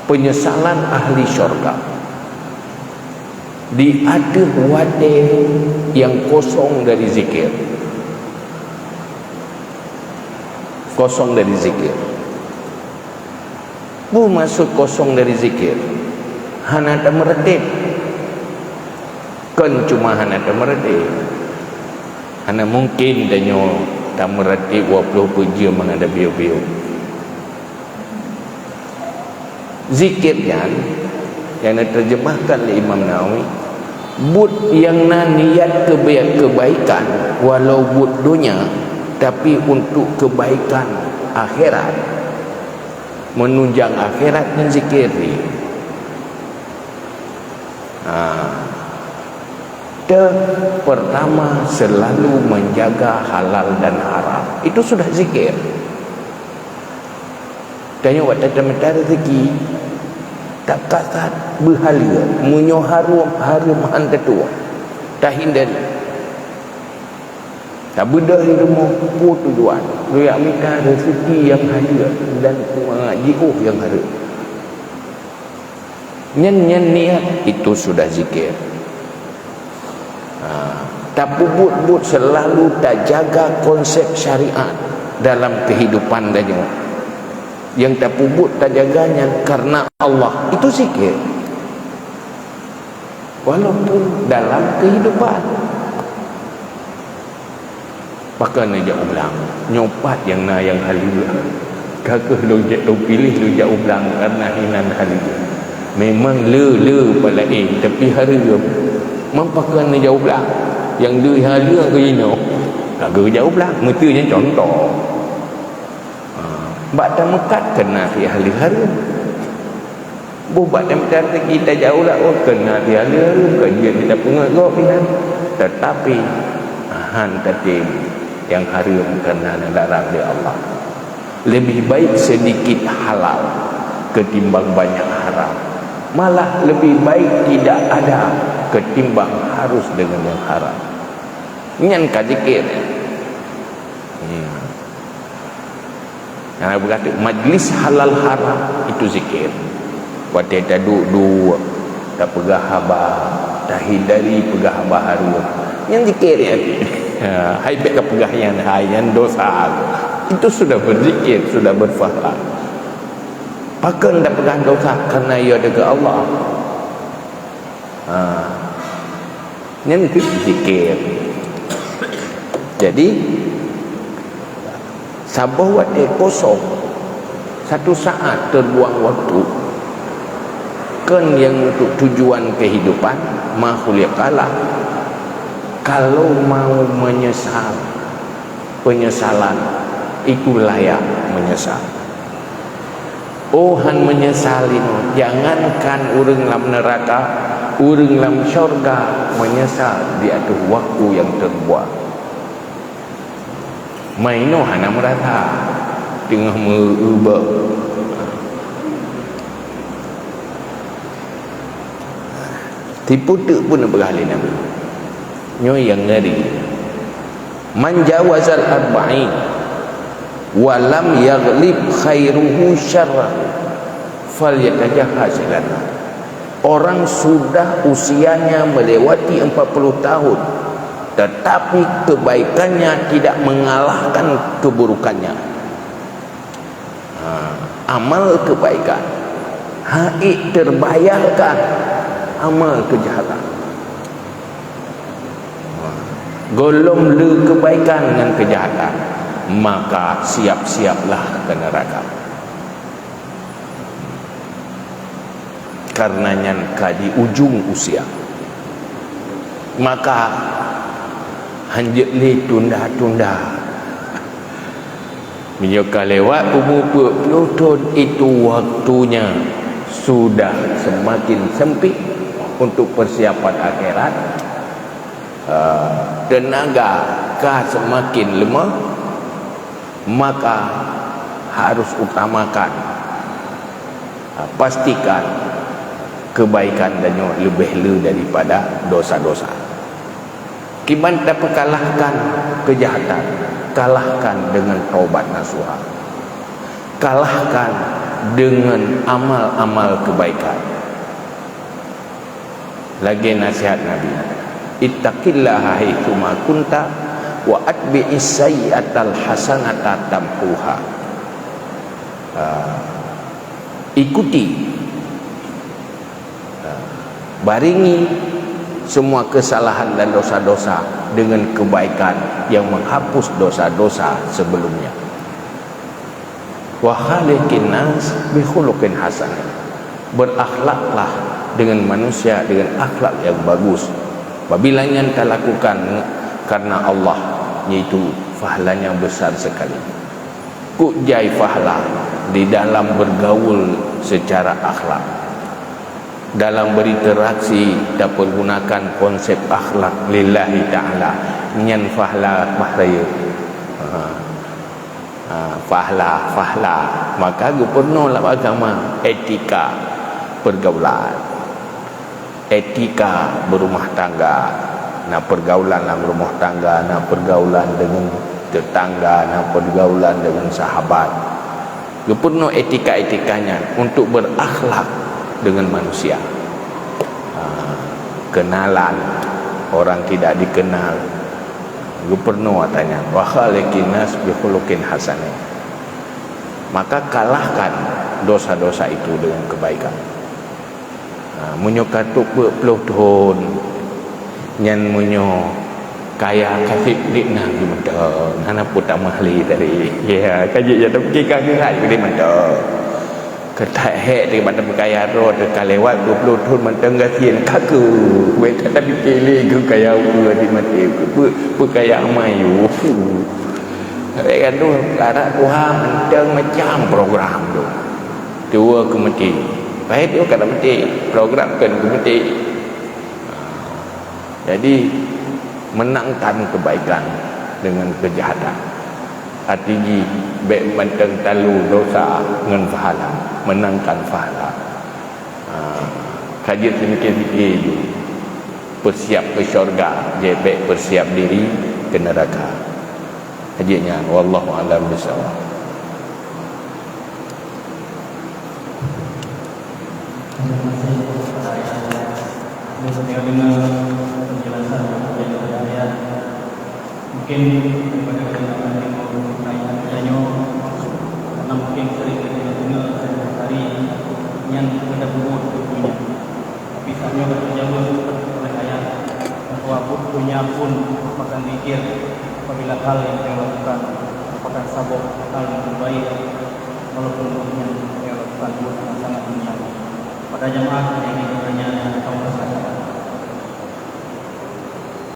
penyesalan ahli syurga. Di ada wadah yang kosong dari zikir, kosong dari zikir. Bu maksud kosong dari zikir, hana tak meredip. Kan cuma hana tak meredip, hana mungkin danyo tak meredip 20 jam menghadap bio-bio. Zikirnya yang diterjemahkan oleh Imam Nawawi, but yang niat kebaikan walau but dunia, tapi untuk kebaikan akhirat, menunjang akhirat dan zikir ni. Pertama, selalu menjaga halal dan haram. Itu sudah zikir. Tanya waktu teman-teman rezeki, tak kasat berhala, munyo harum han tetua. Tak hindari. Tak benda di rumah pun tujuan. Dia minta rezeki yang ada dan jihuh yang ada. Nyen niat itu sudah zikir. Tak bubut-but selalu tak jaga konsep syariat dalam kehidupan dia. Yang tak bubut tak jaganya karena Allah, itu zikir. Walaupun dalam kehidupan. Pakai nak ulang nyopat yang halia. Kakak lu pilih lu ulang karena hinan halia. Memang le pala tapi haria. Mampakan nak ulang yang le halia ke ino. Kakak jauh ulang metanya contoh. Bak tak mekat kena di ahli haria. Buat dan kita jauh lah kena di ahli haria. Kajian kita pengagok tetapi han tatim yang haram kerana larang oleh Allah. Lebih baik sedikit halal ketimbang banyak haram. Malah lebih baik tidak ada ketimbang harus dengan yang haram. Ini kan zikir. Yang berkata majlis halal haram itu zikir. Waktu tak duduk, tak pegah habar, tak hindari pegah habar harum. Yang zikir ya. Hai beka pegahyan hayan dosa. Itu sudah berzikir, sudah berfaham. Pakai tak pegah dosa kerana ia ada ke Allah. Yang itu zikir. Jadi sabah waktu kosong, satu saat terbuang waktu, kan yang untuk tujuan kehidupan makhluk kalah. Kalau mau menyesal, penyesalan itu layak menyesal. Han menyesalin, jangankan urang dalam neraka, urang dalam syurga menyesal di atas waktu yang terbuang. Maino hana merata tengah merubah. Tipu tak pun berhalin Nabi. Nyo yang ngeri. Man jawazal arba'in wa lam yaghlib khairuhu syarra falyatajahhaz lana. Orang sudah usianya melewati 40 tahun tetapi kebaikannya tidak mengalahkan keburukannya. Amal kebaikan haik terbayarkan amal kejahatan. Golong le kebaikan dengan kejahatan, maka siap-siaplah ke neraka. Karenanya di ujung usia, maka hanjit li tunda-tunda. Menyuka lewat umur 20 tahun itu waktunya sudah semakin sempit untuk persiapan akhirat. Tenaga kah semakin lemah, maka harus utamakan, pastikan kebaikan dan lebih daripada dosa-dosa. Kiban dapat kalahkan kejahatan, kalahkan dengan taubat nasuha, kalahkan dengan amal-amal kebaikan. Lagi nasihat Nabi, ittaqillaha haitsu ma kunta wa atbi'is sayyi'atal hasanata tamhuha. Ikuti, baringi semua kesalahan dan dosa-dosa dengan kebaikan yang menghapus dosa-dosa sebelumnya. Wa khaliqin nas bi khuluqin hasan. Berakhlaklah dengan manusia dengan akhlak yang bagus. Apabila yang kita lakukan karena Allah, yaitu pahalanya besar sekali. Kujai pahala di dalam bergaul secara akhlak, dalam berinteraksi kita pergunakan konsep akhlak lillahi ta'ala, nyan pahala pahraya, pahala, maka gubernur lah agama, etika pergaulan, etika berumah tangga, nak pergaulan dalam rumah tangga, nak pergaulan dengan tetangga, nak pergaulan dengan sahabat, gubernur etika-etikanya untuk berakhlak dengan manusia. Kenalan orang tidak dikenal, gubernur tanya, wa khaliqin nas bi khuluqin hasan. Maka kalahkan dosa-dosa itu dengan kebaikan. Munyo katuk berpuluh tahun nyan munyo kaya kasih dikna di mentah nana putar mahli tadi ya kaji ya tapi kagak di mentah ketak hek di mana berkaya roh terkalewat 20 tahun mentah gasian kaku we tak tapi pilih ke kaya di mati berkaya mayu kan tu cara Tuhan mentang macam program tu tua ke mati baik tu kata mati program kan ke mati. Jadi menangkan kebaikan dengan kejahatan. Artinya baik mentang talu dosa dengan pahala, menangkan pahala. Kajian sedikit-sedikit itu persiap ke syurga, je baik persiap diri ke neraka. Kajiannya wallahu a'lam bishawab. Mungkin daripada kenyataan yang mau berkaitan dengannya, karena mungkin sering kita dengar hari yang kita buat bukunya. Misalnya berjaga oleh ayat bahwa bukunya pun merupakan zikir apabila hal yang saya lakukan merupakan sabab hal yang terbaik, walaupun yang saya lakukan sangat sangat dunia. Pada jemaah yang ini